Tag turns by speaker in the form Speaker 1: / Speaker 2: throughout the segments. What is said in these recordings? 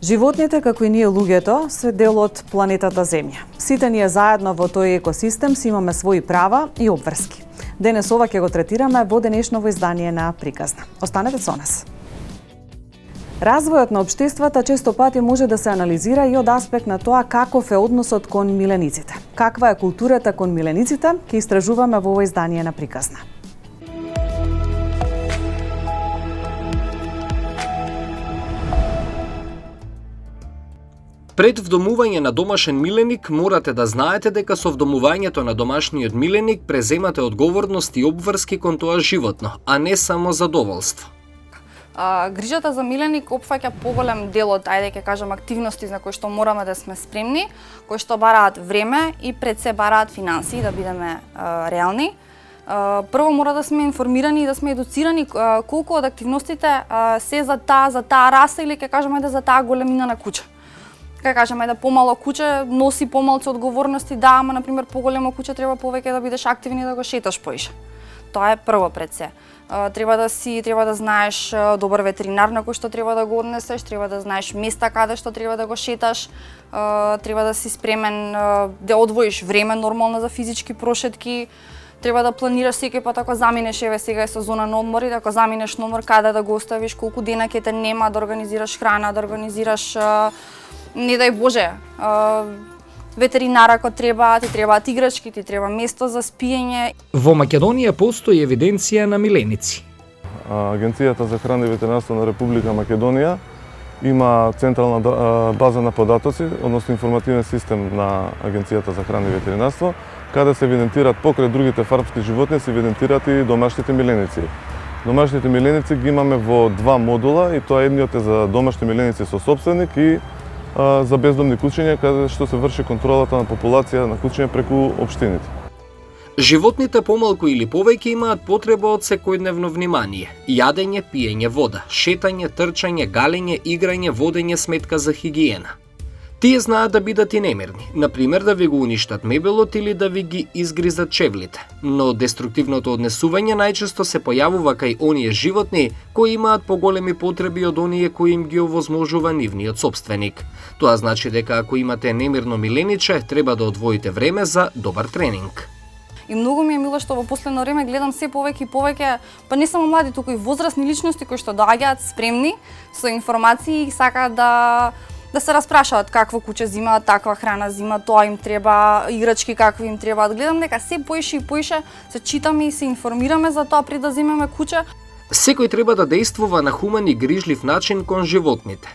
Speaker 1: Животните, како и ние луѓето, се дел од планетата Земја. Сите ние заедно во тој екосистем си имаме своји права и обврски. Денес ова ќе го третираме во денешново издание на Приказна. Останете со нас. Развојот на општествата често пати може да се анализира и од аспект на тоа каков е односот кон милениците. Каква е културата кон милениците, ќе истражуваме во ова издание на Приказна.
Speaker 2: Пред вдомување на домашен миленик морате да знаете дека со вдомувањето на домашниот миленик преземате одговорност и обврски кон тоа животно, а не само задоволство.
Speaker 3: Грижата за миленик опфаќа поголем дел од, ќе кажам, активности за кои што мораме да сме спремни, кои што бараат време и пред се бараат финансии, да бидеме реални. Прво мора да сме информирани и да сме едуцирани колку од активностите се за таа раса или ќе кажеме за таа големина на куќа. Кај кажеме да помало куќе носи помалку одговорности, да, ама на пример поголемо куќе треба повеќе да бидеш активен и да го шеташ поише. Тоа е прво пред се. Треба да знаеш добар ветеринар на кој што треба да го однесеш, треба да знаеш места каде што треба да го шеташ, треба да си спремен да одвоиш време нормално за физички прошетки, треба да планираш секој пат ако заминеш, еве сега е сезона на одмори, ако заминеш на одмор каде да го оставиш, колку дена ќе те нема, да организираш храна, да организираш не дај Боже, ветеринар ако треба, ти требаат играчки, ти треба место за спиење.
Speaker 2: Во Македонија постои евиденција на миленици.
Speaker 4: Агенцијата за храна и ветеринарство на Република Македонија има централна база на податоци, односно информативен систем на Агенцијата за храна и ветеринарство, каде се евидентираат покрај другите фармски животни, се евидентираат и домашните миленици. Домашните миленици ги имаме во два модула и тоа едниот е за домашни миленици со сопственик и за бездомни кучиња, каде што се врши контролата на популација на кучиња преку општините.
Speaker 2: Животните помалку или повеќе имаат потреба од секојдневно внимание: јадење, пиење вода, шетање, трчање, галење, играње, водење сметка за хигиена. Тие знаат да бидат и немирни, например да ви го уништат мебелот или да ви ги изгризат чевлите, но деструктивното однесување најчесто се појавува кај оние животни кои имаат поголеми потреби од оние кои им ги овозможува нивниот сопственик. Тоа значи дека ако имате немирно милениче, треба да одвоите време за добар тренинг.
Speaker 3: И многу ми е мило што во последно време гледам се повеќе и повеќе, па не само млади, туку и возрастни личности кои што доаѓаат спремни со информации и сакаат да се распрашаат какво куќе зимаат, таква храна зимаат, тоа им треба, играчки какви им требаат. Гледам дека се поише и поише се читаме и се информираме за тоа пред да земеме куќа.
Speaker 2: Секој треба да действува на хуман и грижлив начин кон животните.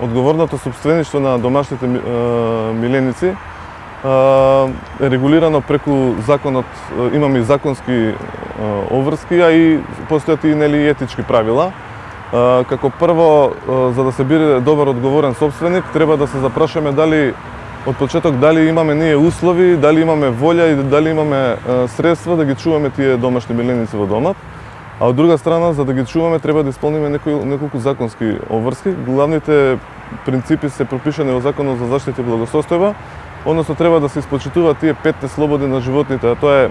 Speaker 4: Одговорното сопствеништво на домашните миленици е регулирано преку законот, имаме и законски обврски, а и постојат и етички правила. Како прво, за да се биде добар одговорен сопственик, треба да се запрашаме дали од почеток дали имаме ние услови, дали имаме волја и дали имаме средства да ги чуваме тие домашни миленици во домот. А од друга страна, за да ги чуваме, треба да исполниме неколку законски обврски. Главните принципи се пропишани во Законот за заштита и благосостојба, односно треба да се испочитуваат тие 5 слободи на животните, а тоа е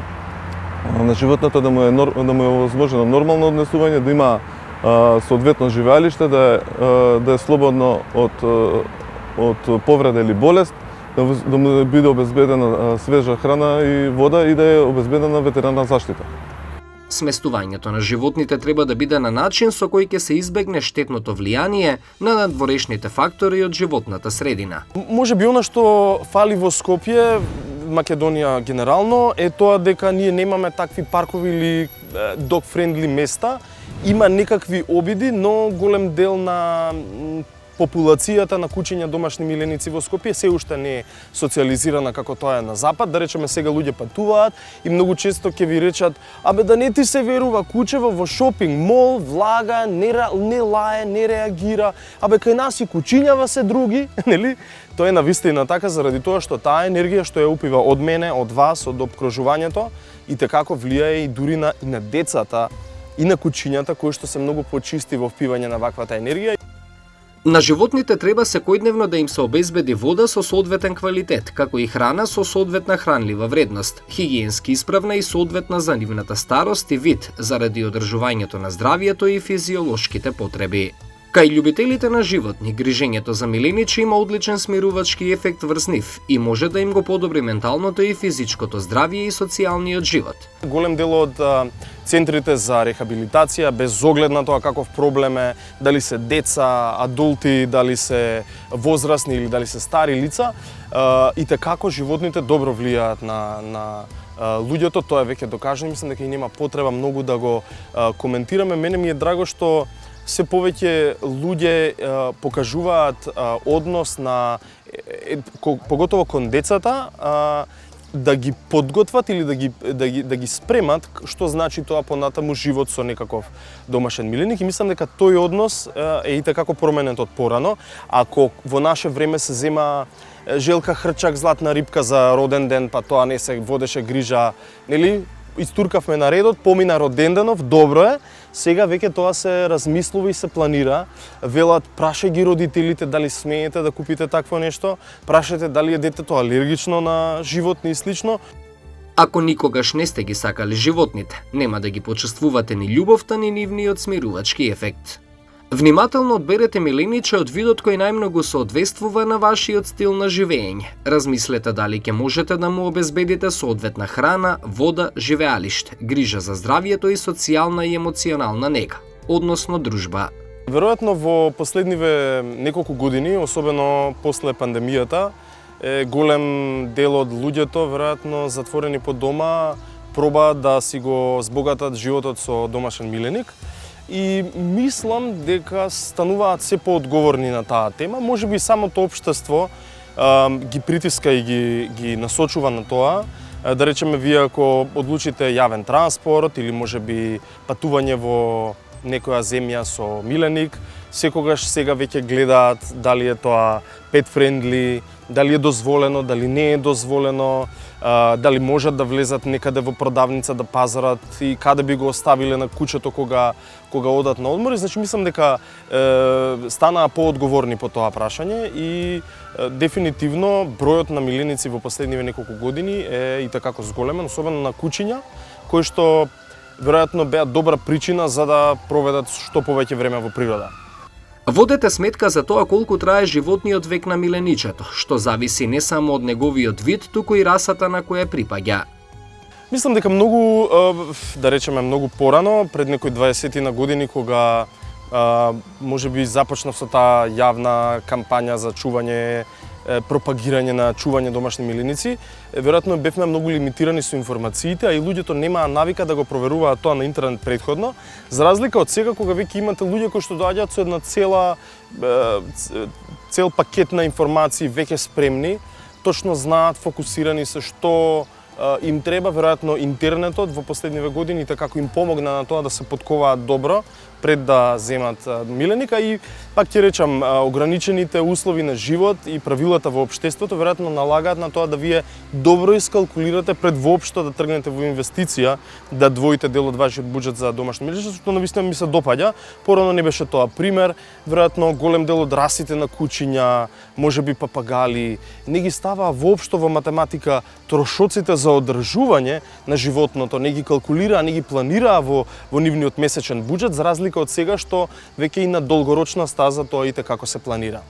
Speaker 4: на животното да му е овозможено нормално однесување, да има соодветно живеалиште, да е слободно од повреда или болест, да му биде обезбедена свежа храна и вода и да е обезбедена ветеринарна заштита.
Speaker 2: Сместувањето на животните треба да биде на начин со кој ќе се избегне штетното влијание на надворешните фактори од животната средина.
Speaker 5: Може би она што фали во Скопје, Македонија генерално, е тоа дека ние немаме такви паркови или dog-friendly места. Има некакви обиди, но голем дел на популацијата на кучиња домашни миленици во Скопје се уште не е социализирана како тоа е на запад. Да речеме сега луѓе патуваат и многу често ќе ви речат: абе да не ти се верува, кучево во шопинг мол влага, не лае, не реагира, абе кај нас и кучињава се други, нели? Тоа е навистина така заради тоа што таа енергија што ја упива од мене, од вас, од опкружувањето и tekako влијае и дури на децата и на кучињата кои што се многу почисти во впивање на ваквата енергија.
Speaker 2: На животните треба секојдневно да им се обезбеди вода со соодветен квалитет, како и храна со соодветна хранлива вредност, хигиенски исправна и соодветна за нивната старост и вид, заради одржувањето на здравието и физиолошките потреби. Кај љубителите на животни, грижењето за милениче има одличен смирувачки ефект врз нив и може да им го подобри менталното и физичкото здравје и социјалниот живот.
Speaker 5: Голем дел од центрите за рехабилитација, без оглед на тоа каков проблем е, дали се деца, адулти, дали се возрастни или дали се стари лица, и како животните добро влијаат на луѓето, тоа е веќе докажано, мислам дека и нема потреба многу да го коментираме. Мене ми е драго што се повеќе луѓе покажуваат однос на, поготово кон децата, да ги подготват или да ги спремат, што значи тоа понатаму живот со некаков домашен миленик, и мислам дека тој однос е и како променет од порано. Ако во наше време се зема желка хрчак, златна рибка за роден ден, па тоа не се водеше грижа, нели? Истуркавме на редот, помина роденденов, добро е. Сега веќе тоа се размислува и се планира. Велат, прашај ги родителите дали смеете да купите такво нешто, прашајте дали е детето алергично на животни и слично.
Speaker 2: Ако никогаш не сте ги сакали животните, нема да ги почувствувате ни љубовта ни нивниот смирувачки ефект. Внимателно одберете милениче од видот кој најмногу соодветствува на вашиот стил на живење. Размислете дали ќе можете да му обезбедите соодветна храна, вода, живеалиште, грижа за здравјето и социјална и емоционална нега, односно дружба.
Speaker 5: Веројатно во последниве неколку години, особено после пандемијата, голем дел од луѓето, веројатно затворени по дома, пробаат да си го збогатат животот со домашен миленик. И мислам дека стануваат се поодговорни на таа тема. Може би самото општество ги притиска и ги насочува на тоа. Да речеме, вие ако одлучите јавен транспорт или може би патување во некоја земја со миленик, секогаш сега веќе гледаат дали е тоа pet friendly, дали е дозволено, дали не е дозволено, дали можат да влезат некаде во продавница да пазарат и каде би го оставиле на куќето кога одат на одмори. Значи мислам дека станаа поодговорни по тоа прашање и дефинитивно бројот на миленици во последниве неколку години е и така зголемен, особено на куќиња, кои што веројатно беа добра причина за да проведат што повеќе време во природа.
Speaker 2: Водете сметка за тоа колку трае животниот век на миленичето, што зависи не само од неговиот вид, туку и расата на која припаѓа.
Speaker 5: Мислам дека многу, да речеме многу порано, пред некои 20 на години, кога може би започнав со таа јавна кампања за чување, пропагирање на чување домашни миленици, веројатно бевме многу лимитирани со информациите, а и луѓето немаа навика да го проверуваат тоа на интернет претходно, за разлика од сега кога веќе имате луѓе кои што доаѓаат со една цел пакет на информации веќе спремни, точно знаат, фокусирани се што им треба. Веројатно интернетот во последниве години така како им помогна на тоа да се подковаат добро пред да земат миленика, и пак ќе речам, ограничените услови на живот и правилата во општеството веројатно налагаат на тоа да вие добро искалкулирате пред воопшто да тргнете во инвестиција, да двоите дел од вашиот буџет за домашно милениче, што навистина ми се допаѓа. Порано не беше тоа пример. Веројатно голем дел од расите на куќиња, можеби папагали, не ги ставаа воопшто во математика трошоците за одржување на животното, не ги калкулираа, не ги планираа во нивниот месечен буџет, за разлика од сега што веќе и на долгорочна стаза тоа и како се планира.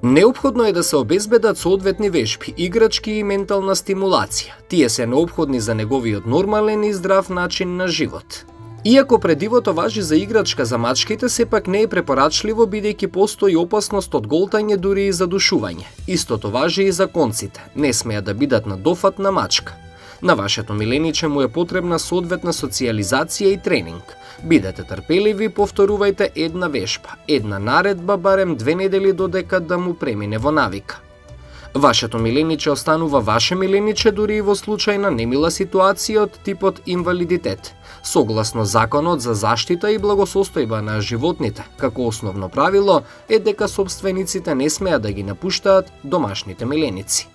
Speaker 2: Неопходно е да се обезбедат соодветни вежби, играчки и ментална стимулација. Тие се неопходни за неговиот нормален и здрав начин на живот. Иако предивото важи за играчка за мачките, сепак не е препорачливо бидејќи постои опасност од голтање, дури и задушување. Истото важи и за конците, не смеат да бидат на дофат на мачка. На вашето милениче му е потребна соодветна социјализација и тренинг. Бидете трпеливи, повторувајте една вежба, една наредба барем 2 недели додека да му премине во навика. Вашето милениче останува ваше милениче дури и во случај на немила ситуација од типот инвалидитет, согласно Законот за заштита и благосостојба на животните, како основно правило е дека собствениците не смеат да ги напуштаат домашните миленици.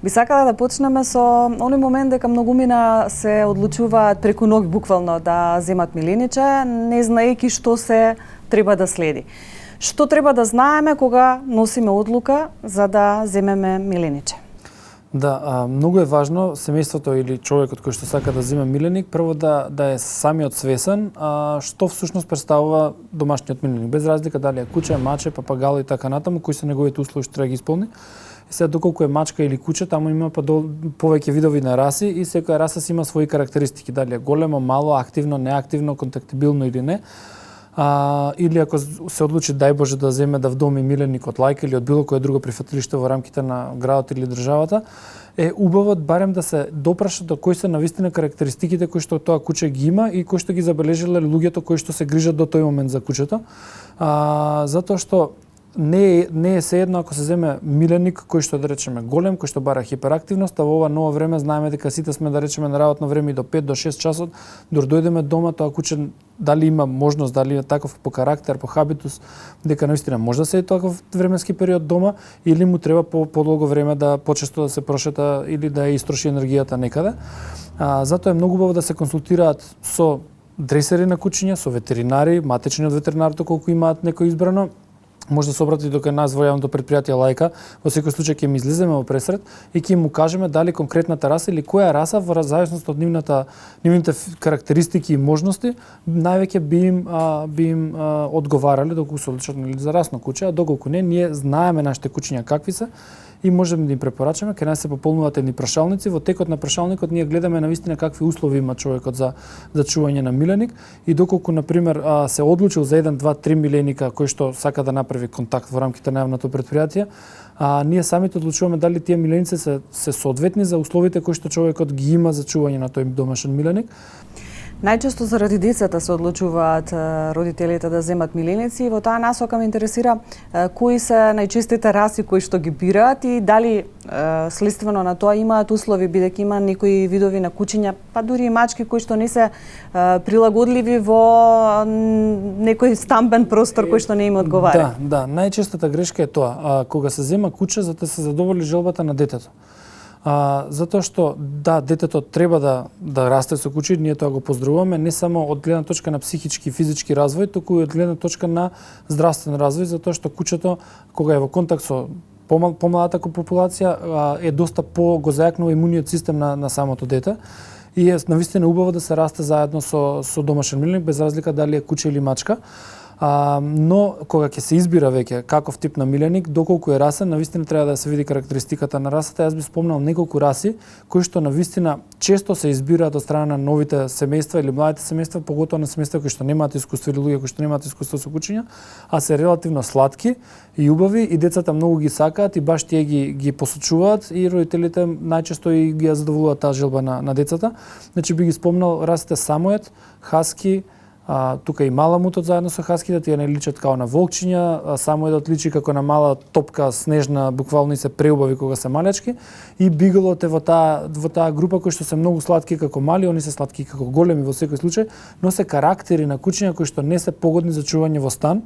Speaker 1: Би сакала да почнеме со оној момент дека многумина се одлучуваат преку ноќ буквално да земат милениче, не знаејќи што се треба да следи. Што треба да знаеме кога носиме одлука за да земеме милениче?
Speaker 6: Да, многу е важно семејството или човекот кој што сака да земе миленик прво да е самиот свесен што всушност представува домашниот миленик, без разлика дали е куче, маче, папагало и така натаму, кои се неговите услови што треба да ги исполни. И сега доколку е мачка или куче, таму има повеќе видови на раси и секоја раса си има своји карактеристики, дали е големо, мало, активно, неактивно, контактибилно или не. Или ако се одлучи, дај Боже, да земе да вдоми миленик од лајка или од било кое друго прифатилиште во рамките на градот или државата, е убаво барем да се допраша до кои се навистина карактеристиките кои што тоа куче ги има и кои што ги забележиле луѓето кои што се грижат до тој момент за кучето. Затоа што не е sejedno ако се земе миленик кој што да речеме голем, кој што бара хиперактивност, а во ова ново време знаеме дека сите сме да речеме на работно време и до 5 до 6 часот, дор дојдеме дома, тоа куче дали има можност, дали е таков по карактер, по хабитус, дека наистина може да се е таков временски период дома или му треба подолго време да почесто да се прошета или да ја истроши енергијата некаде. Затоа е многу убаво да се консултираат со дресери на кучиња, со ветеринари, матечни од ветеринарото колку имаат некој избрано. Може да се обрати до кај нас во јавното претпријатие Лајка, во секој случај ќе ми излеземе во пресред и ќе му кажеме дали конкретната раса или која раса во зависност од нивните карактеристики и можности највеќе би им одговарале доколку се одлучат за расно куче, а доколку не, ние знаеме нашите кучиња какви се и можеме да им препорачаме. Кај нас се пополнуваат едни прашалници, во текот на прашалникот ние гледаме навистина какви услови има човекот за чување на миленик и доколку на пример се одлучил за 1, 2, 3 миленика кој што сака да направи контакт во рамките на јавното претпријатие, ние самите одлучуваме дали тие миленици се соодветни за условите кои што човекот ги има за чување на тој домашен миленик.
Speaker 1: Најчесто заради децата се одлучуваат родителите да земат миленици и во таа насока ме интересира кои се најчестите раси кои што ги бираат и дали следствено на тоа имаат услови, бидејќи има некои видови на кучиња, па дури и мачки кои што не се прилагодливи во некој стамбен простор кој што не им одговара.
Speaker 6: Да, најчестата грешка е тоа, кога се зема куче за да се задоволи желбата на детето. Затоа што да, детето треба да расте со куче, ние тоа го поздравуваме не само од гледна точка на психички и физички развој, туку и од гледна точка на здравствен развој, затоа што кучето кога е во контакт со помладата популација е доста го зајакнува имуниот систем на самото дете и е навистина убаво да се расте заедно со домашен миленик без разлика дали е куче или мачка. Но кога ќе се избира веќе каков тип на миленик, доколку е расен, навистина треба да се види карактеристиката на расата. Јас би спомнал неколку раси кои што навистина често се избираат од страна на новите семејства или младите семејства, поготоа на семејства кои што немаат искуство или луѓе кои што немаат искуство со кучиња, а се релативно сладки и убави и децата многу ги сакаат и баш тие ги посочуваат и родителите најчесто и ги задоволуваат таа желба на децата. Значи би ги спомнал расите самоед, хаски, тука и маламутот заедно со хаските, тие не личат као на волкчиња, самоедот личи како на мала топка снежна, буквално и се преубави кога се малечки, и биглот е во таа група кои што се многу сладки како мали, они се сладки како големи во секој случај, но се карактери на кучиња кои што не се погодни за чување во стан.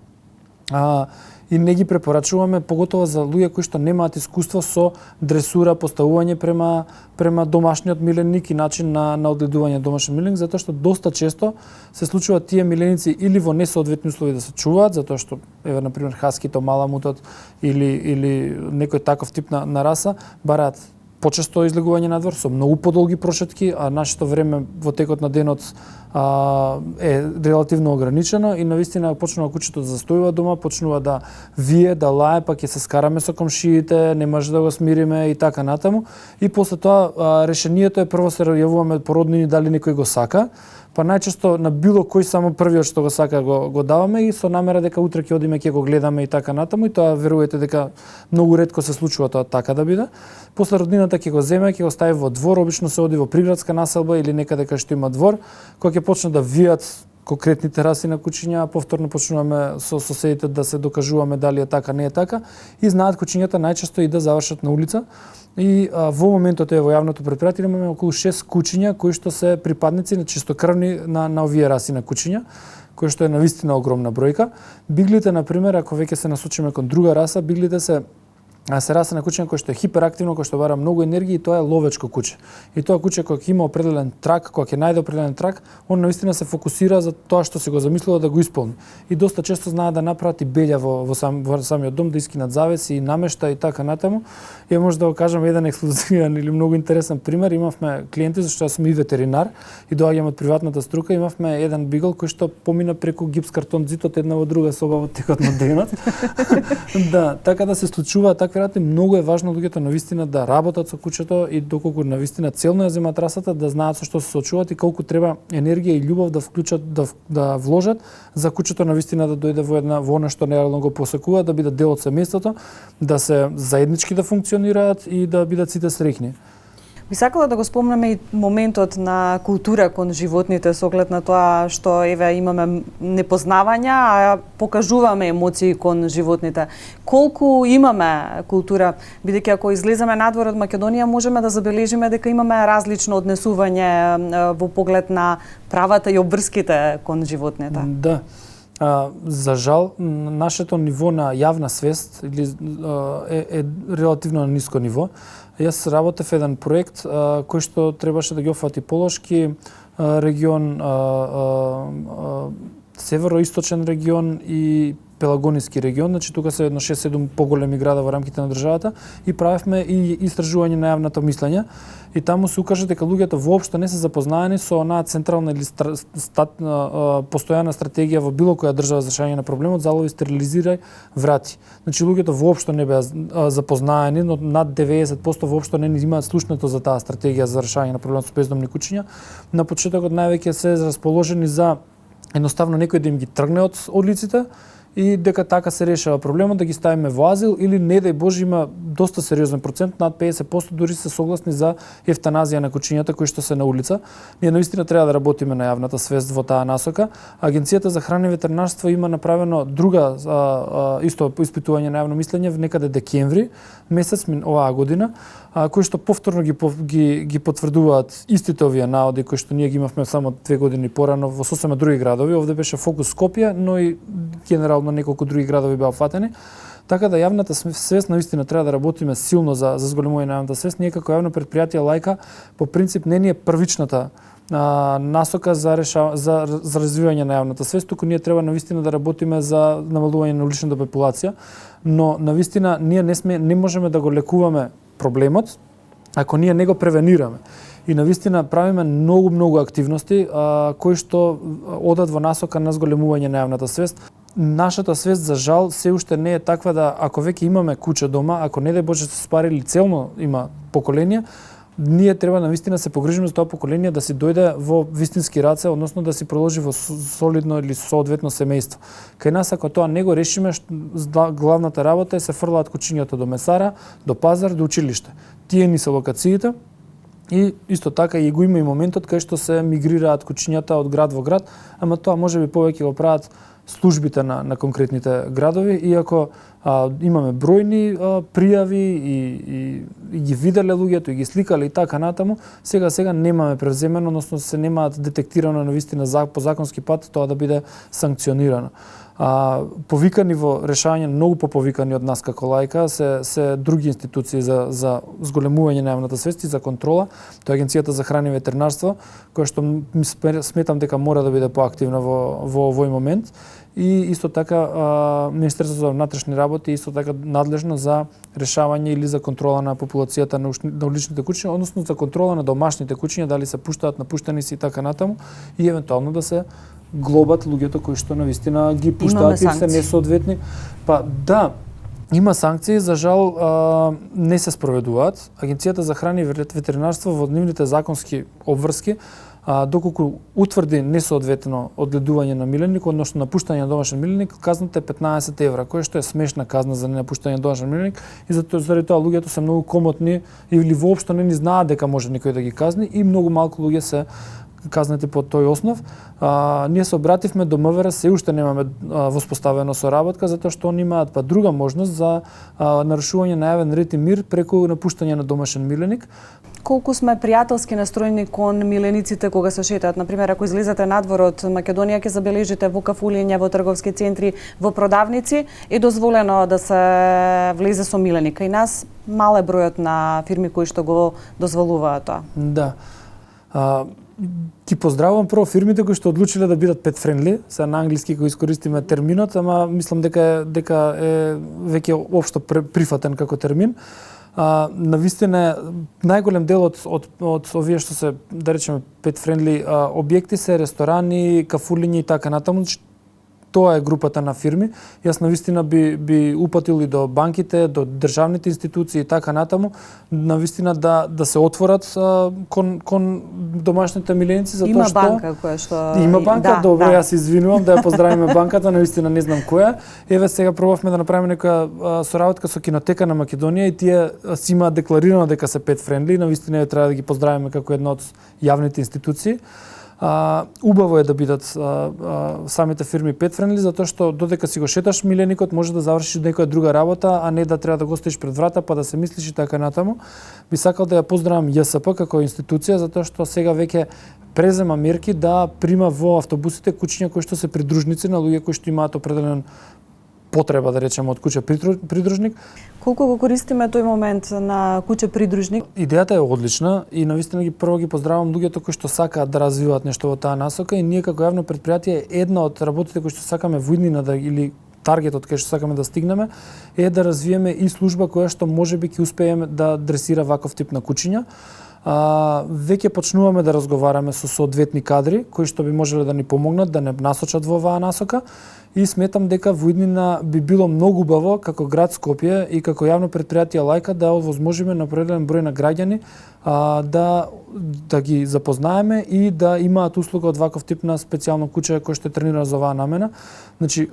Speaker 6: И не ги препорачуваме, поготово за луѓе кои што немаат искуство со дресура, поставување према домашниот миленик и начин на одгледување домашен миленик, затоа што доста често се случуваат тие миленици или во несоодветни услови да се чуваат, затоа што еве на пример хаскито, маламутот или некој таков тип на раса бараат почесто излегување надвор со многу подолги прошетки, а нашето време во текот на денот е релативно ограничено и навистина почнува кучето да застојува дома, почнува да вие, да лае, па ќе се скараме со комшиите, не може да го смириме и така натаму. И после тоа решението е прво се јавуваме породнини дали некој го сака, па најчесто на било кој само првиот што го сака го даваме и со намера дека утре ќе одиме ќе го гледаме и така натаму, и тоа верувајте дека многу ретко се случува тоа така да биде. После роднината ќе го земе, ќе го стави во двор, обично се оди во приградска населба или некаде кај што има двор, кога ќе почне да вијат конкретните раси на кучиња, повторно почнуваме со соседите да се докажуваме дали е така, не е така, и знаат кучињата најчесто и да завршат на улица. И во моментот во јавното претпријатие имаме околу 6 кучиња кои што се припадници на чистокрвни на овие раси на кучиња, кои што е навистина огромна бројка. Биглите, на пример, ако веќе се насочиме кон друга раса, биглите се се расе на куче кој што е хиперактивно, кој што бара многу енергија и тоа е ловечко куче. И тоа куче кога има определен трак, кога ќе најде определен трак, он навистина се фокусира за тоа што се го замислило да го исполни. И доста често знаат да направат и белја во самиот дом, да искинат завеси и намешта и така натаму. И може да го кажам еден ексклузивен или многу интересен пример. Имавме клиенти, зашто јас сум и ветеринар и доаѓам од приватната струка, имавме еден бигл кој што помина преку гипс картон зид од една во друга соба во текот на денот. Да, така да се случува такви работи, многу е важно луѓето навистина да работат со кучето и доколку навистина целно ја земат расата, да знаат со што се соочуваат и колку треба енергија и љубов да вклучат, да вложат за кучето навистина да дојде во она што реално го посекува, да биде дел од семејството, да се заеднички да функционираат и да бидат сите среќни.
Speaker 1: Би сакала да го спомнеме и моментот на култура кон животните со оглед на тоа што еве имаме непознавања, а покажуваме емоции кон животните. Колку имаме култура, бидејќи ако излеземе надвор од Македонија можеме да забележиме дека имаме различно однесување во поглед на правата и обврските кон животните.
Speaker 6: Да. За жал, нашето ниво на јавна свест е релативно на ниско ниво. Јас работев еден проект кој што требаше да ги опфати Полошки регион, североисточен регион и Пелагониски регион, значи тука се едно 6-7 поголеми града во рамките на државата и правевме и истражување на јавното мислење. И таму се укажа дека луѓето воопшто не се запознаени со онаа централна или постојана стратегија во било која држава за решање на проблемот, залови, стерилизирај, врати. Значи луѓето воопшто не беа запознаени, но над 90% воопшто не имаат слушнато за таа стратегија за решање на проблемот со бездомни кучиња. На почетокот највеќе се расположени за едноставно некој да им ги тргне од лиците и дека така се решава проблемот, да ги ставиме во азил или не дај Боже има доста сериозен процент, над 50% дури се согласни за евтаназија на кучињата кои што се на улица. Ние навистина треба да работиме на јавната свест во таа насока. Агенцијата за храна и ветеринарство има направено друга исто испитување на јавно мислење некаде декември месец оваа година, кои што повторно ги потврдуваат истите овие наводи кои што ние ги имавме само 2 години порано во сосема други градови. Овде беше фокус Скопје, но и генерално неколку други градови беа фатени. Така да јавната свест навистина треба да работиме силно за зголемување на јавната свест. Ние како јавно предпријатие Лајка по принцип не ни е првичната насока за развивање на јавната свест, туку ние треба навистина да работиме за намалување на уличната популација, но навистина ние не можеме да го лекуваме проблемот ако ние не го превенираме. И навистина правиме многу активности кои што одат во насока на зголемување на јавната свест. Нашата свест за жал се уште не е таква да ако веќе имаме куче дома, ако не дај Боже се спарили целно има поколение, ние треба навистина се погрижиме за тоа поколение да си дојде во вистински раце, односно да си проложи во солидно или соодветно семејство. Кај нас ако тоа не го решиме, главната работа е се фрлаат кучињата до месара, до пазар, до училиште. Тие ни се локациите. И исто така и го има и моментот кај што се мигрираат кучињата од град во град, ама тоа можеби повеќе го прават службите на конкретните градови, иако имаме бројни пријави и ги виделе луѓето и ги сликале и така натаму, сега немаме превземено, односно се немаат детектирано навистина по законски пат тоа да биде санкционирано. Повикани во решање, многу поповикани од нас како Лајка, се други институции за зголемување на јавната свест и за контрола. Тоа е Агенцијата за храна и ветеринарство, која што сметам дека мора да биде поактивна во овој момент. И исто така Министерството за внатрешни работи исто така надлежно за решавање или за контрола на популацијата на уличните кучиња, односно за контрола на домашните кучиња, дали се пуштаат, напуштени си и така натаму, и евентуално да се глобат луѓето кои што навистина ги пуштаат и се несоодветни. Па да, има санкции, за жал не се спроведуваат. Агенцијата за храна и ветеринарство во нивните законски обврски доколку утврди несоодветно одгледување на миленик, односно напуштање на домашен миленик, казната е 15 евра, која што е смешна казна за ненапуштање на домашен миленик, и заради тоа луѓето се многу комотни или воопшто не ни знаат дека може некој да ги казни и многу малку луѓе се казнети по тој основ. Ние се обративме до МВР, се уште немаме воспоставено соработка, затоа што они имаат па друга можност за нарушување на јавен ред и мир преку напуштање на домашен миленик.
Speaker 1: Колку сме пријателски настроени кон милениците кога се шетаат? Например, ако излезете надвор од Македонија, ќе забележите во кафулиња, во трговски центри, во продавници е дозволено да се влезе со миленик. И нас мал е бројот на фирми кои што го дозволуваат тоа.
Speaker 6: Да. Ти поздравувам прво фирмите кои што одлучиле да бидат pet friendly, се на англиски кој искористиме терминот, ама мислам дека е веќе општо прифатен како термин. Навистина најголем дел од овие што се, да речеме, pet friendly објекти се ресторани, кафулиња и така натаму. Тоа е групата на фирми. Јас навистина би упатил и до банките, до државните институции и така натаму, навистина да се отворат кон домашните миленици, затоа
Speaker 1: Има
Speaker 6: што
Speaker 1: банка која што
Speaker 6: Има банка,
Speaker 1: да,
Speaker 6: добро,
Speaker 1: да.
Speaker 6: јас извинувам да ја поздравиме банката, навистина не знам која. Еве сега пробавме да направиме некоја соработка со Кинотека на Македонија и тие си имаат декларирано дека се pet friendly, навистина треба да ги поздравиме како една од јавните институции. Убаво е да бидат самите фирми pet friendly, затоа што додека си го шеташ миленикот може да завршиш некоја друга работа, а не да треба да го стоиш пред врата па да се мислиш и така натаму. Би сакал да ја поздравам ЈСП како институција затоа што сега веќе презема мерки да прима во автобусите куќиња кои што се придружници на луѓе кои што имаат определен потреба, да речеме, од куќа придружник.
Speaker 1: Колку го користиме тој момент на куќа придружник?
Speaker 6: Идејата е одлична и навистина прво ги поздравам луѓето кои што сакаат да развиваат нешто во таа насока и ние како јавно предпријатие една од работите кои што сакаме во иднина или таргетот кај што сакаме да стигнеме е да развиеме и служба која што можеби ќе успееме да адресира ваков тип на куќиња. Веќе почнуваме да разговараме со соодветни кадри кои што би можеле да ни помогнат да не насочат во оваа насока и сметам дека во иднина би било многу убаво како град Скопје и како јавно предпријатие Лајка да овозможиме на определен број на граѓани да ги запознаеме и да имаат услуга од ваков тип на специјално куќа кој што е тренирано за оваа намена. Значи,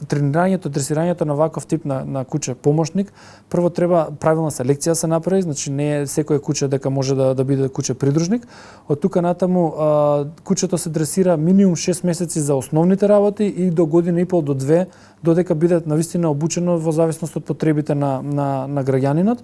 Speaker 6: тренирањето, дресирањето на ваков тип на куќа помошник, прво треба правилна селекција се направи, значи не е секој куќа дека може да биде куќа придружник. Од тука натаму куќето се дресира минимум 6 месеци за основните работи и до година и пол до 2 додека биде навистина обучено во зависност од потребите на граѓанинот.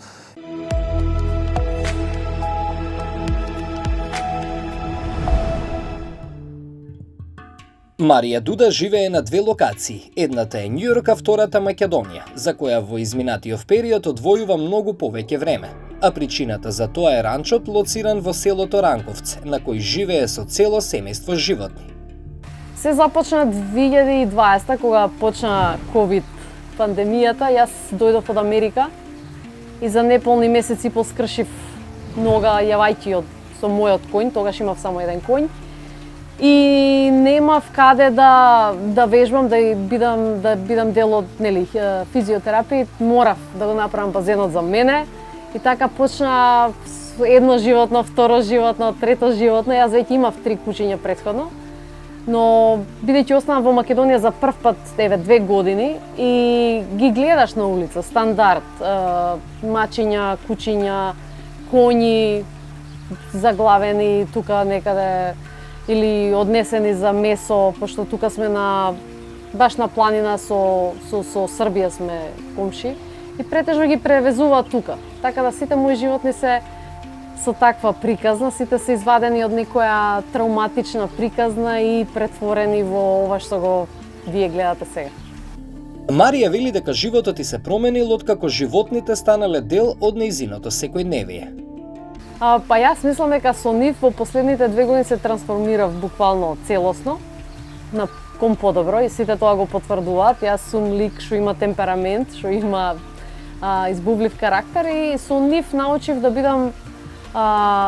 Speaker 2: Марија Дуда живее на две локации. Едната е Њујорк, а втората Македонија, за која во изминатиот период одвојува многу повеќе време. А причината за тоа е ранчот лоциран во селото Ранковце, на кој живее со цело семејство животни.
Speaker 7: Се започна 2020 кога почна ковид пандемијата. Јас дојдов од Америка и за неполни месеци поскршив нога јавајќи со мојот коњ, тогаш имав само еден коњ. И немав каде да вежбам, да бидам дел од физиотерапија, морав да го направам базенот за мене. И така почна едно животно, второ животно, трето животно. Јас веќе имав 3 кучиња претходно. Но бидејќи останав во Македонија за прв пат 2 години и ги гледаш на улица, стандард, мачиња, кучиња, коњи заглавени тука некаде или однесени за месо, пошто тука сме баш на планина со Србија сме комши и претежно ги превезуваат тука. Така да сите мои животни се со таква приказна, сите се извадени од некоја травматична приказна и претворени во ова што го вие гледате сега.
Speaker 2: Марија вели дека животот и се променил откако животните станале дел од нејзиното секојдневие.
Speaker 7: Па јас мислам дека со нив во последните 2 години се трансформирав буквално целосно кон подобро и сите тоа го потврдуваат. Јас сум лик што има темперамент, што има избувлив карактер и со нив научив да бидам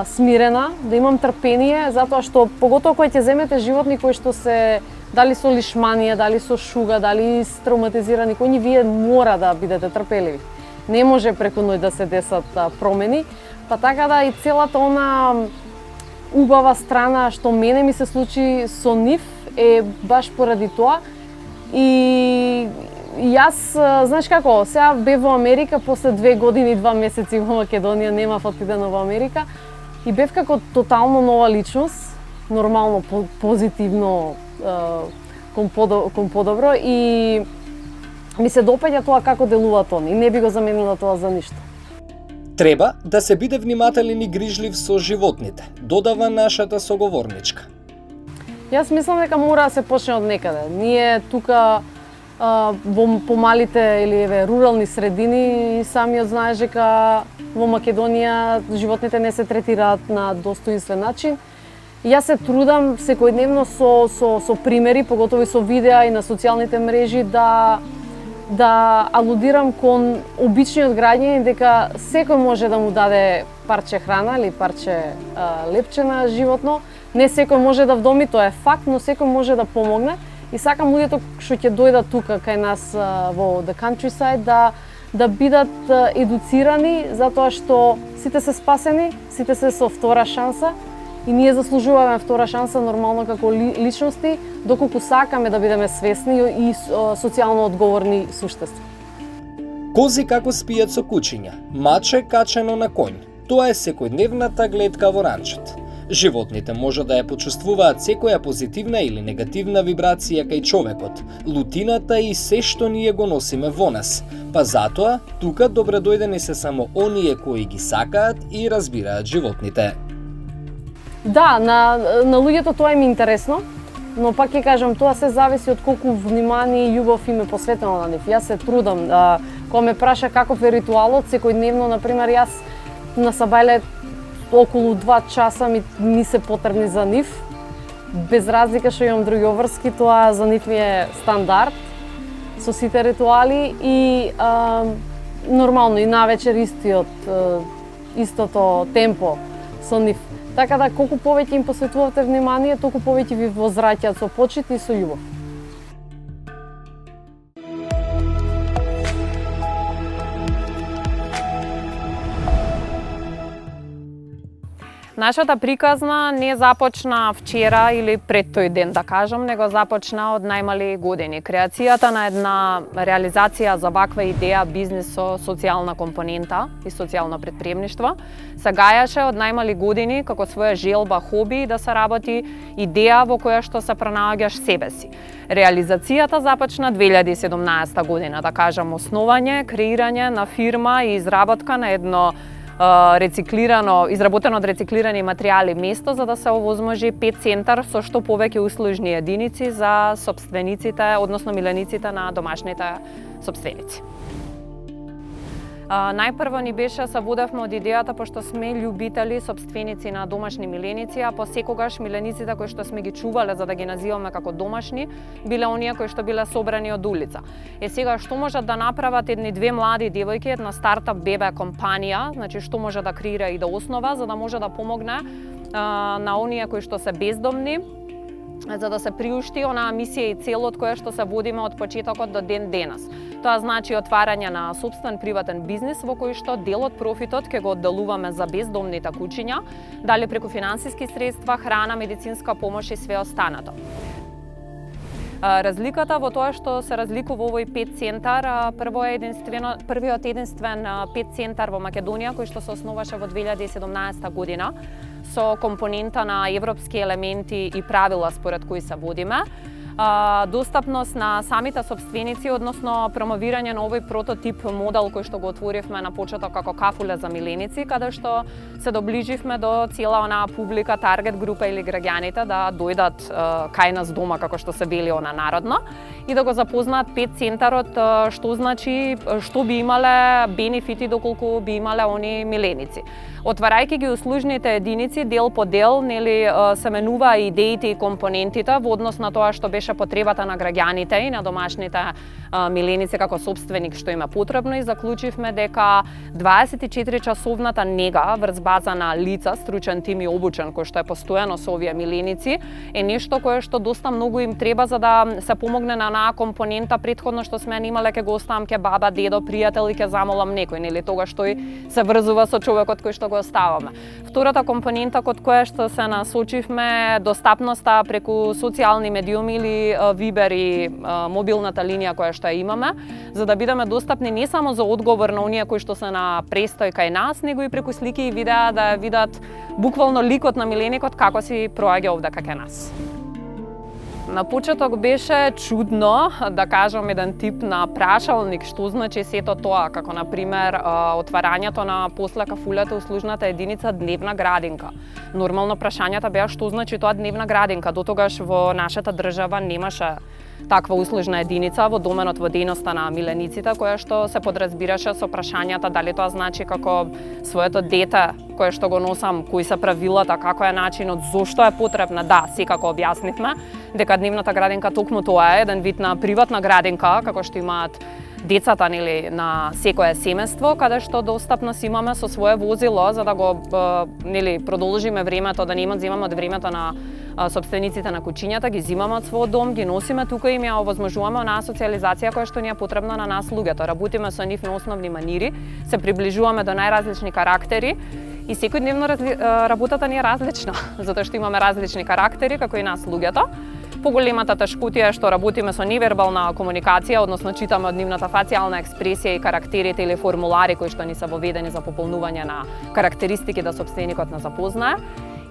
Speaker 7: смирена, да имам трпение, затоа што поготоа кога ќе земете животни кои што се дали со лишманија, дали со шуга, дали травматизирани коњи, вие мора да бидете трпеливи. Не може преку ној да се десат промени. Па така да и целата она убава страна што мене ми се случи со нив е баш поради тоа. И јас, знаеш како, сега бев во Америка после 2 години и 2 месеци во Македонија, немав отидено во Америка и бев како тотално нова личност нормално позитивно кон подобро и ми се допаѓа тоа како делуваат они и не би го заменила тоа за ништо.
Speaker 2: Треба да се биде внимателен и грижлив со животните, додава нашата соговорничка.
Speaker 7: Јас мислам дека мора да се почне од некаде. Ние тука во помалите или рурални средини и самиот знаеш дека во Македонија животните не се третираат на достоинствен начин. Јас се трудам секојдневно со примери, поготово и со видеа и на социјалните мрежи да алудирам кон обичниот граѓанин дека секој може да му даде парче храна или парче лепче на животно. Не секој може да вдоми, тоа е факт, но секој може да помогне. И сакам луѓето што ќе дојдат тука кај нас во The Countryside да бидат едуцирани затоа што сите се спасени, сите се со втора шанса и ние заслужуваме втора шанса нормално како личности, доколку сакаме да бидеме свесни и социјално одговорни суштества.
Speaker 2: Кози како спијат со кучиња, маче качено на конј. Тоа е секојдневната гледка во ранчот. Животните може да ја почувствуваат секоја позитивна или негативна вибрација кај човекот, лутината и се што ние го носиме во нас. Па затоа, тука добредојдени се само оние кои ги сакаат и разбираат животните.
Speaker 7: Да, на луѓето тоа им е интересно, но пак ќе кажам, тоа се зависи од колку внимание и љубов им е посветено на нив. Јас се трудам, кога ме праша каков е ритуалот, секојдневно, например, јас на сабајле околу 2 часа ми се потребни за нив. Без разлика што имам други обврски, тоа за нив ми е стандард со сите ритуали и нормално и навечер истото темпо со нив. Така да колку повеќе им посветувате внимание, толку повеќе ви возвраќаат со почит и со љубов.
Speaker 8: Нашата приказна не започна вчера или пред тој ден, да кажам, него започна од најмали години. Креацијата на една реализација за ваква идеја бизнис со социјална компонента и социјално претприемништво се гајаше од најмали години како своја желба, хоби да се работи идеја во која што се пронаоѓаш себе си. Реализацијата започна 2017 година, да кажам, основање, креирање на фирма и изработка на едно изработено од рециклирани материјали место за да се овозможи пет центар со што повеќе услужни единици за сопствениците, односно милениците на домашните сопственици. Најпрво ни беше се водевме од идејата, пошто сме љубители сопственици на домашни миленици, а посекогаш милениците кои што сме ги чувале за да ги називаме како домашни, биле оние кои што биле собрани од улица. Сега што можат да направат едни две млади девојки, една стартап бебе компанија, значи што може да креира и да основа за да може да помогне на оние кои што се бездомни, за да се приушти онаа мисија и цел од која што се водиме од почетокот до ден денес. Тоа значи отварање на сопствен приватен бизнис во кој што дел од профитот ќе го одделуваме за бездомните кучиња, дали преку финансиски средства, храна, медицинска помош и све останато. Разликата во тоа што се разликува овој пет центар, првиот единствен пет центар во Македонија кој што се основаше во 2017 година со компонента на европски елементи и правила според кои се водиме. Достапност на самите сопственици, односно промовирање на овој прототип модел кој што го отворивме на почеток како кафуле за миленици, каде што се доближивме до цела онаа публика, таргет група или граѓаните да дојдат кај нас дома, како што се вели она народно, и да го запознаат пет центарот, што значи, што би имале бенефити доколку би имале они миленици. Отварајќи ги услужните единици дел по дел, се менува идеите и компонентите во однос на тоа што беше потребата на граѓаните и на домашните миленици како сопственик што има потребно и заклучивме дека 24 часовната нега врз база на лица, стручен тим и обучен кој што е постојано со овие миленици е нешто кое што доста многу им треба за да се помогне на онаа компонента претходно што сме имале ке го оставам ке баба, дедо, пријател и ке замолам некој, нели тогаш тој се врзува со човекот кој што го оставаме. Втората компонента код која што се насочивме достапноста преку социјални медиуми или или Viber и мобилната линија која што ја имаме, за да бидеме достапни не само за одговор на оние кои што се на престој кај нас, него и преку слики и видеа да ја видат буквално ликот на миленикот како си проаѓа овде кај нас. На почеток беше чудно, да кажам, еден тип на прашалник, што значи сето тоа, како на пример отварањето на после кафулата услужната единица дневна градинка. Нормално прашањата беа што значи тоа дневна градинка, дотогаш во нашата држава немаше таква услужна единица во доменот во дејноста на милениците, која што се подразбираше со прашањата дали тоа значи како своето дете кое што го носам, кои се правилата, како е начинот, зошто е потребна. Да, секако објаснивме дека дневната градинка токму тоа е еден вид на приватна градинка, како што имаат децата, нели, на секое семејство, каде што достапно си имаме со свое возило за да го нели продолжиме времето, да нема земаме од времето на сопствениците на куќињата, ги зимаме од својот дом, ги носиме тука и ја овозможуваме онаа социјализација која што ни е потребна на нас луѓето. Работиме со нив на основни манири, се приближуваме до најразлични карактери и секојдневно работата ни е различна, затоа што имаме различни карактери како и нас луѓето. Поголемата тешкотија е што работиме со невербална комуникација, односно читаме од нивната фацијална експресија и карактерите или формулари кои што ни се воведени за пополнување на карактеристики да сопственикот не запознае.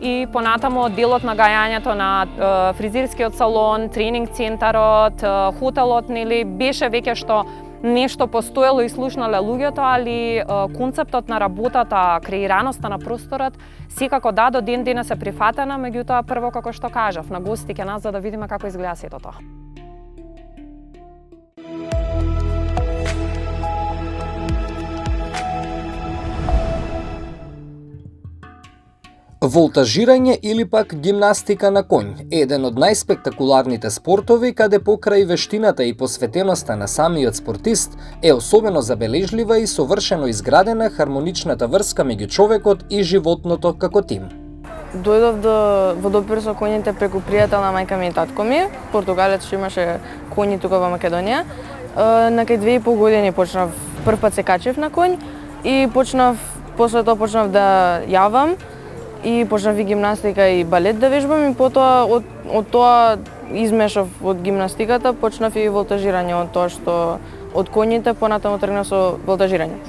Speaker 8: И понатамо делот на гајањето на фризерскиот салон, тренинг центарот, хотелот, нели, беше веќе што нешто постоело и слушнале луѓето, али концептот на работата, креираноста на просторот, секако да, до ден денес е прифатена, меѓутоа прво како што кажав, на гости ке нас за да видиме како изгледа сето тоа.
Speaker 2: Волтажирање или пак гимнастика на коњ е еден од најспектакуларните спортови каде покрај вештината и посветеноста на самиот спортист е особено забележлива и совршено изградена хармоничната врска меѓу човекот и животното како тим.
Speaker 9: Дојдов во допир со коњите преку пријател на мајка ми и татко ми, португалец што имаше коњи тука во Македонија. Накај 2,5 години почнав, прв пат се качев на коњ и после тоа почнав да јавам и почнав и гимнастика и балет да вежбам и потоа од тоа измешав од гимнастиката, почнав и волтажирање од тоа што од коњите понатаму тргнав со волтажирање.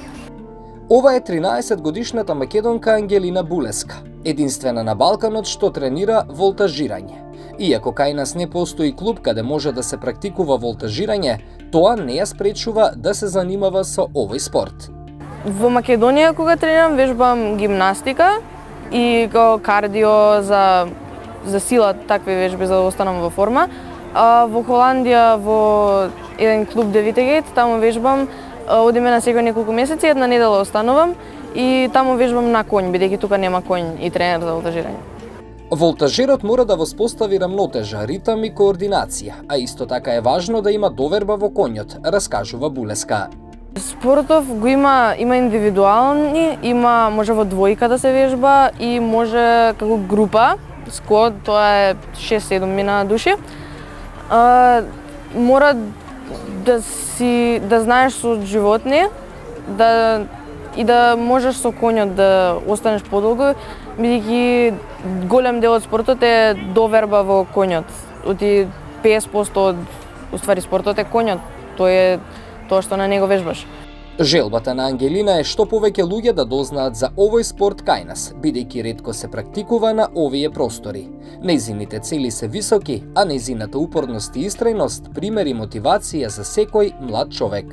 Speaker 2: Ова е 13-годишната македонка Ангелина Булеска, единствена на Балканот што тренира волтажирање. Иако кај нас не постои клуб каде може да се практикува волтажирање, тоа не ја спречува да се занимава со овој спорт.
Speaker 9: Во Македонија кога тренирам вежбам гимнастика и кардио за сила, такви вежби за да останам во форма. Во Холандија во еден клуб Девитегейт, таму вежбам, одиме на секој неколку месеци, една недела останувам и таму вежбам на коњ, бидејќи тука нема коњ и тренер за волтажирање.
Speaker 2: Волтажерот мора да воспостави рамнотежа, ритам и координација, а исто така е важно да има доверба во коњот, раскажува Булеска.
Speaker 9: Спортов го има индивидуални, може во двојка да се вежба и може како група, сквот, тоа е 6-7 мина души. Мора да знаеш со животни, и да можеш со коњот да останеш подолго, бидејќи голем дел од спортот е доверба во коњот. Оти 50% од спортот е коњот. Тоа е тоа што на него вежбаш.
Speaker 2: Желбата на Ангелина е што повеќе луѓе да дознаат за овој спорт кај нас, бидејќи ретко се практикува на овие простори. Нејзините цели се високи, а нејзината упорност и истрајност пример и мотивација за секој млад човек.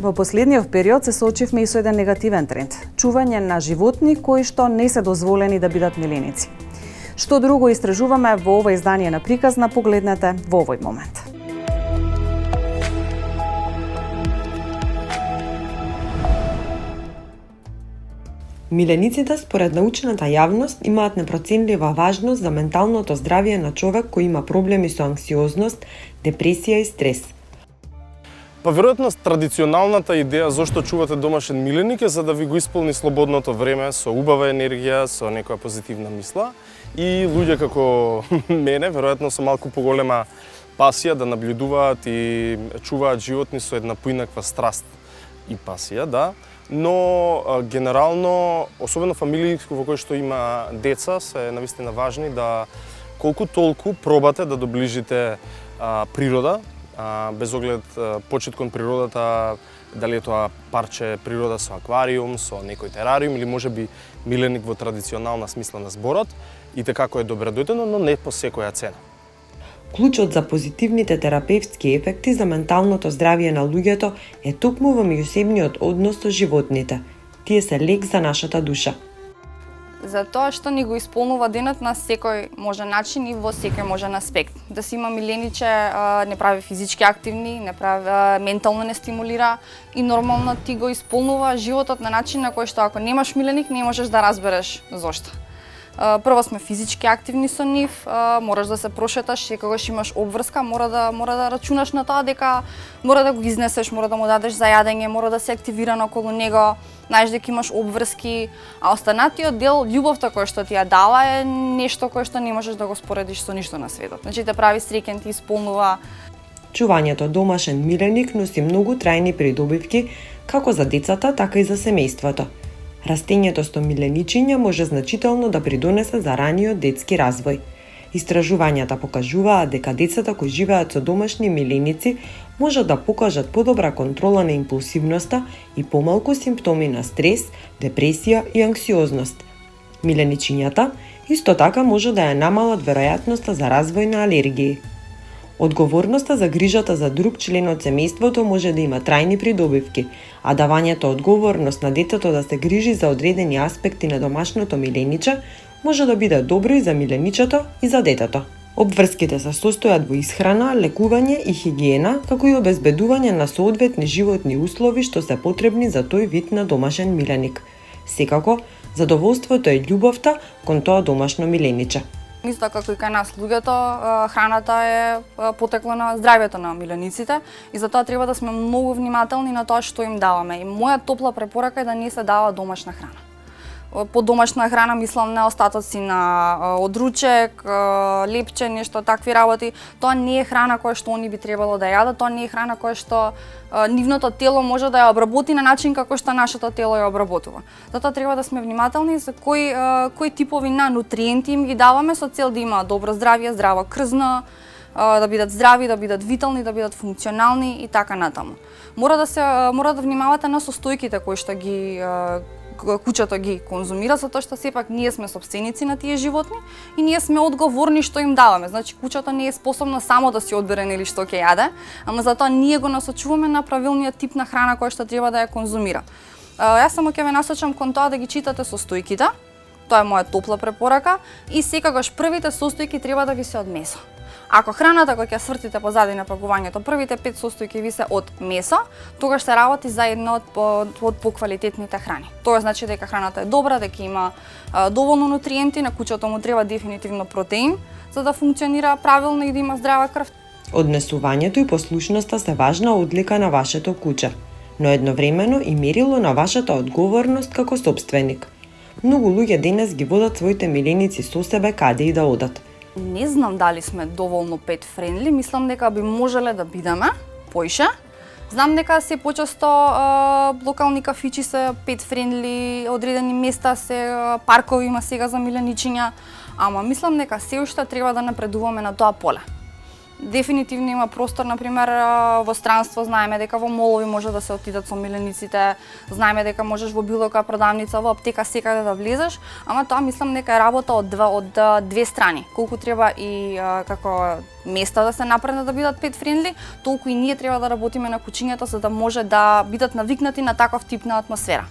Speaker 1: Во последниот период се соочивме и со еден негативен тренд – чување на животни кои што не се дозволени да бидат миленици. Што друго истражуваме во ова издание на Приказна, погледнете во овој момент.
Speaker 10: Милениците според научната јавност имаат непроценлива важност за менталното здравје на човек кој има проблеми со анксиозност, депресија и стрес.
Speaker 5: Па веројатно традиционалната идеја зошто чувате домашен миленик е за да ви го исполни слободното време со убава енергија, со некоја позитивна мисла и луѓе како мене, веројатно со малку поголема пасија да наблюдуваат и чуваат животни со една поинаква страст и пасија, да. Но генерално, особено фамилии во кои што има деца, се навистина важни да колку толку пробате да доближите природа, без оглед почит кон природата, дали е тоа парче природа со аквариум, со некој терариум или можеби миленик во традиционална смисла на зборот, и како е добредојдено, но не по секоја цена.
Speaker 10: Клучот за позитивните терапевтски ефекти за менталното здравје на луѓето е токму во меѓусебниот однос со животните. Тие се лек за нашата душа.
Speaker 3: Затоа што ни го исполнува денот на секој можен начин и во секој можен аспект. Да си има милениче, не прави физички активни, не прави ментално не стимулира и нормално ти го исполнува животот на начин на кој што ако немаш миленик не можеш да разбереш зошто. Прво сме физички активни со нив, мораш да се прошеташ, секогаш имаш обврска, мора да рачунаш на тоа дека мора да го изнесеш, мора да му дадеш за јадење, мора да се активира околу него, знаеш дека имаш обврски, а останатиот дел, љубовта која што ти ја дава е нешто кое што не можеш да го споредиш со ништо на светот. Значи те прави среќен, ти исполнува.
Speaker 10: Чувањето домашен миленик носи многу трајни придобивки како за децата, така и за семејството. Растењето со миленичиња може значително да придонесе за раниот детски развој. Истражувањата покажуваат дека децата кои живеат со домашни миленици можат да покажат подобра контрола на импулсивноста и помалку симптоми на стрес, депресија и анксиозност. Миленичињата исто така може да ја намалат веројатноста за развој на алергии. Одговорноста за грижата за друг член од семејството може да има трајни придобивки, а давањето одговорност на детето да се грижи за одредени аспекти на домашното милениче може да биде добро и за миленичето и за детето. Обврските се состојат во исхрана, лекување и хигиена, како и обезбедување на соодветни животни услови што се потребни за тој вид на домашен миленик. Секако, задоволството е љубовта кон тоа домашно милениче.
Speaker 3: Исто како и кај нас луѓето, храната е потекло на здравјето на милениците и затоа треба да сме многу внимателни на тоа што им даваме. И моја топла препорака е да не се дава домашна храна. По домашна храна мислам на остатоци на одручек, лепче, нешто такви работи. Тоа не е храна која што они би требало да јадат, тоа не е храна која што нивното тело може да ја обработи на начин како што нашето тело ја обработува. Затоа треба да сме внимателни за кои типови на нутриенти им ги даваме со цел да има добро здравје, здрава крзна, да бидат здрави, да бидат витални, да бидат функционални и така натаму. Мора да внимавате на состојките кои што ги куќето ги конзумира, затоа што сепак ние сме сопственици на тие животни и ние сме одговорни што им даваме. Значи куќето не е способно само да си одбере нели што ќе јаде, ама затоа ние го насочуваме на правилниот тип на храна која што треба да ја конзумира. Јас само ќе ве насочам кон тоа да ги читате состојките. Тоа е моја топла препорака и секогаш првите состојки треба да ви се од месо. Ако храната која ќе свртите позади на пакувањето, првите 5 состојки ви се од месо, тогаш се работи за една од поквалитетните храни. Тоа значи дека храната е добра, дека има доволно нутриенти, на куќето му треба дефинитивно протеин за да функционира правилно и да има здрава крв.
Speaker 10: Однесувањето и послушноста се важна одлика на вашето куќе, но едновремено и мерило на вашата одговорност како сопственик. Многу луѓе денес ги водат своите миленици со себе каде и да одат.
Speaker 3: Не знам дали сме доволно pet friendly, мислам дека би можеле да бидеме поише. Знам дека се почесто локални кафичи се pet friendly, одредени места се паркови има сега за миленичиња, ама мислам дека се уште треба да напредуваме на тоа поле. Дефинитивно има простор, например, во странство, знаеме дека во молови може да се отидат со милениците, знаеме дека можеш во било која продавница, во аптека секаде да влезеш, ама тоа мислам дека е работа од две страни. Колку треба и како места да се напреднат да бидат pet friendly, толку и ние треба да работиме на куќињата за да може да бидат навикнати на таков тип на атмосфера.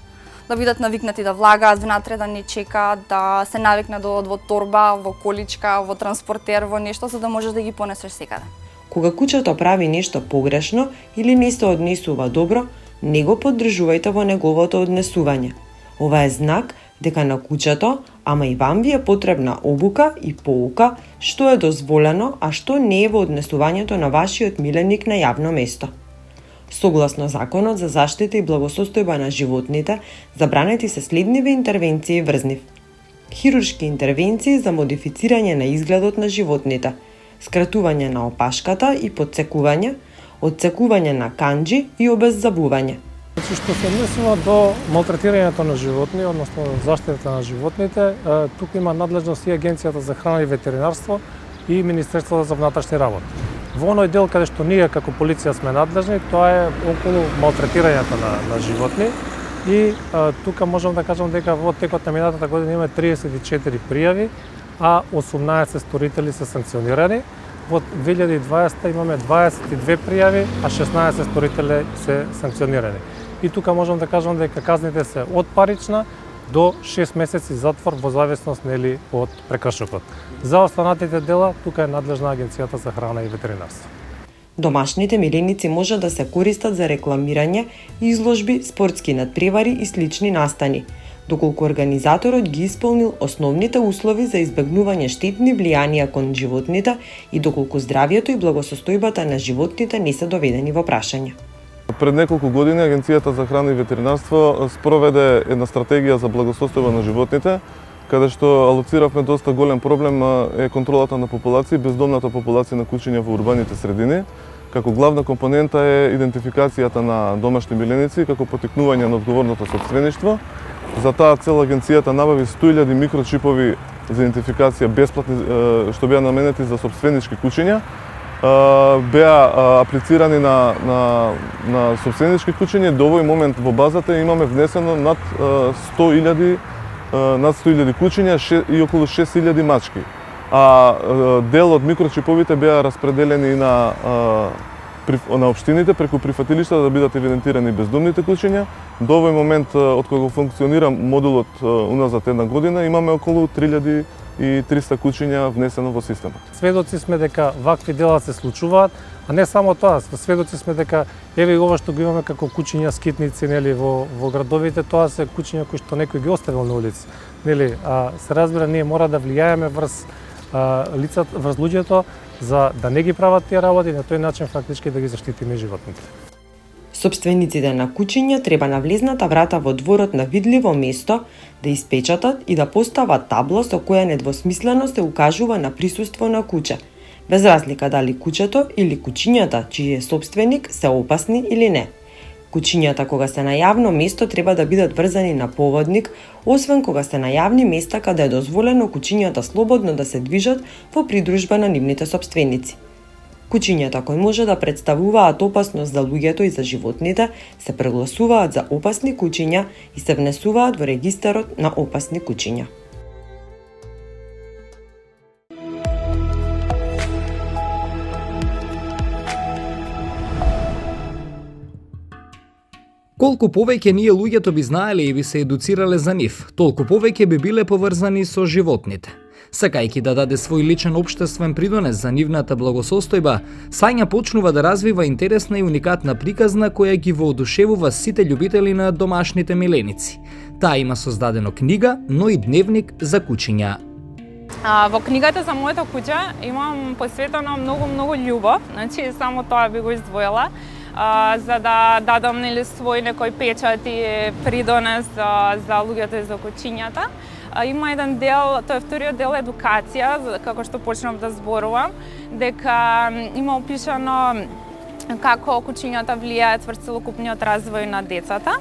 Speaker 3: Да бидат навикнати да влагаат внатре, да не чекаат, да се навикнат да одат во торба, во количка, во транспортер, во нешто за да можеш да ги понесеш секаде.
Speaker 10: Кога куќето прави нешто погрешно или не се однесува добро, не го поддржувајте во неговото однесување. Ова е знак дека на куќето, ама и вам ви е потребна обука и поука што е дозволено, а што не е во однесувањето на вашиот миленик на јавно место. Согласно Законот за заштита и благосостојба на животните, забранети се следниве интервенции врз нив. Хируршки интервенции за модифицирање на изгледот на животните, скратување на опашката и подсекување, одсекување на канџи и обеззабување.
Speaker 6: Значи, што се однесува до малтретирањето на животни, односно заштитата на животните, тука има надлежност и Агенцијата за храна и ветеринарство и Министерството за внатрешни работи. Во оној дел каде што ние како полиција сме надлежни, тоа е околу малтретирањето на животни и тука можам да кажам дека во текот на минатата година има 34 пријави, а 18 сторители се санкционирани. Во 2020 имаме 22 пријави, а 16 сторители се санкционирани. И тука можам да кажам дека казните се од парична до 6 месеци затвор во зависност нели од прекршокот. За останатите дела тука е надлежна Агенцијата за храна и ветеринарство.
Speaker 10: Домашните миленици може да се користат за рекламирање, изложби, спортски надпревари и слични настани, доколку организаторот ги исполнил основните услови за избегнување штетни влијанија кон животните и доколку здравјето и благосостојбата на животните не се доведени во прашање.
Speaker 4: Пред неколку години Агенцијата за храна и ветеринарство спроведе една стратегија за благосостојба на животните, каде што алоциравме доста голем проблем е контролата на популации, бездомната популација на кучиња во урбаните средини. Како главна компонента е идентификацијата на домашни миленици како потикнување на одговорното сопствеништво. За таа цел агенцијата набави 100.000 микрочипови за идентификација бесплатни што беа наменети за сопственички кучиња. Беа аплицирани на сопственички кучиња. До овој момент во базата имаме внесено над 100.000 кучиња и околу 6.000 мачки. А дел од микрочиповите беа распределени на општините преку прифатилишта да бидат евидентирани бездомните кучиња. До овој момент, од кога функционира модулот уназад една година, имаме околу 3.300 кучиња внесено во системот.
Speaker 6: Сведоци сме дека вакви дела се случуваат, а не само тоа, сведоци сме дека еве и ова што го имаме како кучиња скитници нели во градовите, тоа се кучиња кои што некој ги оставил на улица. Нели, се разбира, ние мора да влијаеме врз лицата, врз луѓето за да не ги прават тие работи, на тој начин фактички да ги заштитиме животните.
Speaker 10: Сопствениците на кучиња треба на влезната врата во дворот на видливо место да испечатат и да постават табло со која недвосмислено се укажува на присуство на куче, без разлика дали кучето или кучињата чиј е сопственик се опасни или не. Кучињата кога се на јавно место треба да бидат врзани на поводник, освен кога се на јавни места каде е дозволено кучињата слободно да се движат во придружба на нивните сопственици. Кучињата кои може да представуваат опасност за луѓето и за животните се прегласуваат за опасни кучиња и се внесуваат во регистарот на опасни кучиња.
Speaker 2: Колку повеќе ние луѓето би знаеле и би се едуцирале за нив, толку повеќе би биле поврзани со животните. Сакајќи да даде свој личен општествен придонес за нивната благосостојба, Сања почнува да развива интересна и уникатна приказна која ги воодушевува сите љубители на домашните миленици. Таа има создадено книга, но и дневник за кучиња.
Speaker 8: Во книгата за моето куќе имам посветено многу љубов, значи само тоа би го издвоила, за да дадам нели свој некој печат и придонес за луѓето и за кучињата. Има еден дел, тој вториот дел едукација, како што почнав да зборувам, дека има опишано како кучињата влијаат врз целокупниот развој на децата.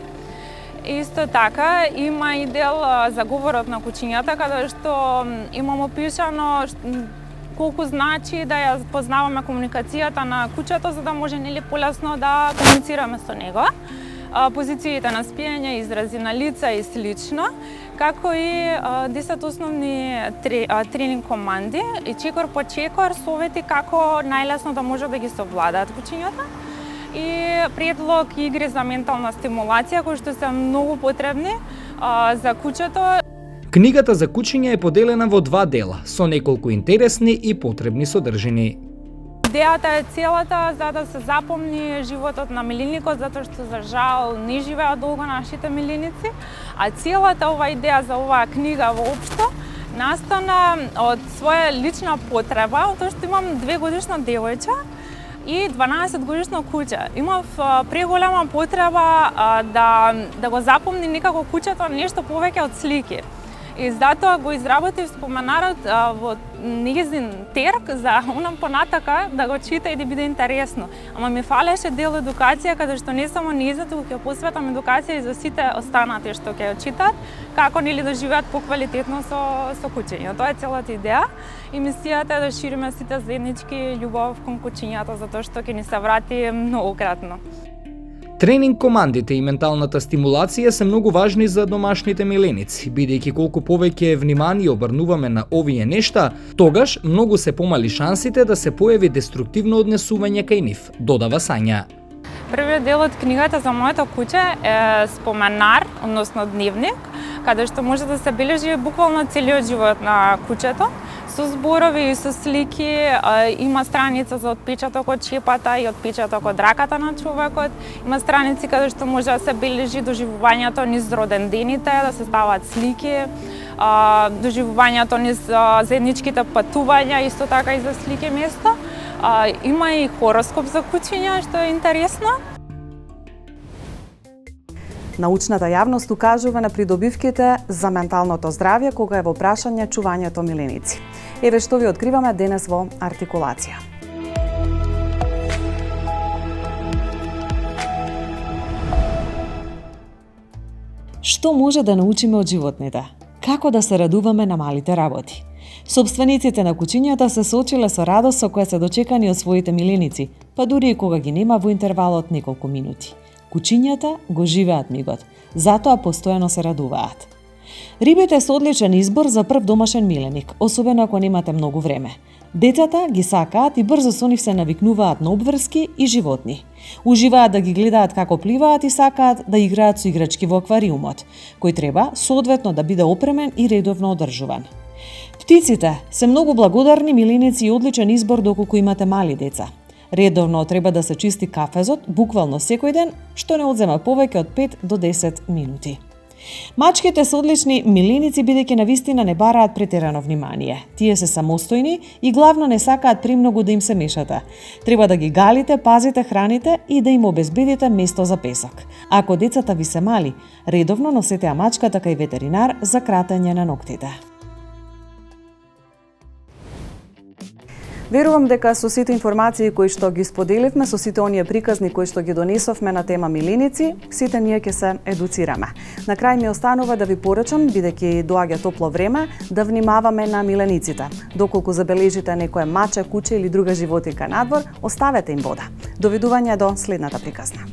Speaker 8: Исто така има и дел за говорот на кучињата, каде што имам опишано колку значи да ја познаваме комуникацијата на кучето за да може нели полесно да комуницираме со него. Позициите на спиење, изрази на лица и слично, како и 10 основни тренинг команди и чекор по чекор совети како најлесно да може да ги совладаат кучињата и предлог игри за ментална стимулација кои што се многу потребни за кучето.
Speaker 2: Книгата за кучиња е поделена во два дела, со неколку интересни и потребни содржини.
Speaker 8: Идејата е целата за да се запомни животот на милиникот, затоа што за жал не живеат долго нашите милиници, а целата ова идеја за оваа книга воопшто настана од своја лична потреба, тоа што имам 2-годишно девојче и 12-годишно куче. Имав преголема потреба да го запомни некако кучето нешто повеќе од слики. И затоа го изработив споменарот во нејзин терк за онам понатака да го чита и да биде интересно. Ама ми фалеше дел едукација каде што не само нејзин, туку ќе посветам едукација и за сите останати што ќе ја читат, како нели да живеат поквалитетно со кучиња. Тоа е целата идеја и мисијата е да шириме сите заеднички љубов кон кучињата затоа што ќе ни се врати многократно.
Speaker 2: Тренинг командите и менталната стимулација се многу важни за домашните миленици, бидејќи колку повеќе внимание обрнуваме на овие нешта, тогаш многу се помали шансите да се појави деструктивно однесување кај нив, додава Сања.
Speaker 8: Првиот дел од книгата за моето куче е споменар, односно дневник, каде што може да се бележи буквално целиот живот на кучето, со зборови и со слики, има страница за отпечаток од чепата и отпечаток од раката на човекот. Има страници каде што може да се бележи доживувањето низ родендените, да се стават слики, доживувањето низ заедничките патувања, исто така и за слики место. Има и хороскоп за кучиња, што е интересно.
Speaker 1: Научната јавност укажува на придобивките за менталното здравје кога е во прашање чувањето миленици. Еве што ви откриваме денес во артикулација. Што може да научиме од животните? Како да се радуваме на малите работи? Собствениците на кучињата се соочиле со радост со која се дочекани од своите миленици, па дури и кога ги нема во интервалот неколку минути. Кучињата го живеат мигот, затоа постојано се радуваат. Рибите се одличен избор за прв домашен миленик, особено ако немате многу време. Децата ги сакаат и брзо со нив се навикнуваат на обврски и животни. Уживаат да ги гледаат како пливаат и сакаат да играат со играчки во аквариумот, кој треба соодветно да биде опремен и редовно одржуван. Птиците се многу благодарни миленици и одличен избор доколку имате мали деца. Редовно треба да се чисти кафезот, буквално секој ден, што не одзема повеќе од 5 до 10 минути. Мачките се одлични миленици бидејќи навистина не бараат претерано внимание. Тие се самостојни и главно не сакаат премногу да им се мешате. Треба да ги галите, пазите, храните и да им обезбедите место за песок. Ако децата ви се мали, редовно носете ја мачката кај ветеринар за кратење на ноктите. Верувам дека со сите информации кои што ги споделивме, со сите оние приказни кои што ги донесовме на тема миленици, сите ние ќе се едуцираме. На крај ми останува да ви порачам, бидејќи доаѓа топло време, да внимаваме на милениците. Доколку забележите некое маче, куче или друга животинка надвор, оставете им вода. Довидување до следната приказна.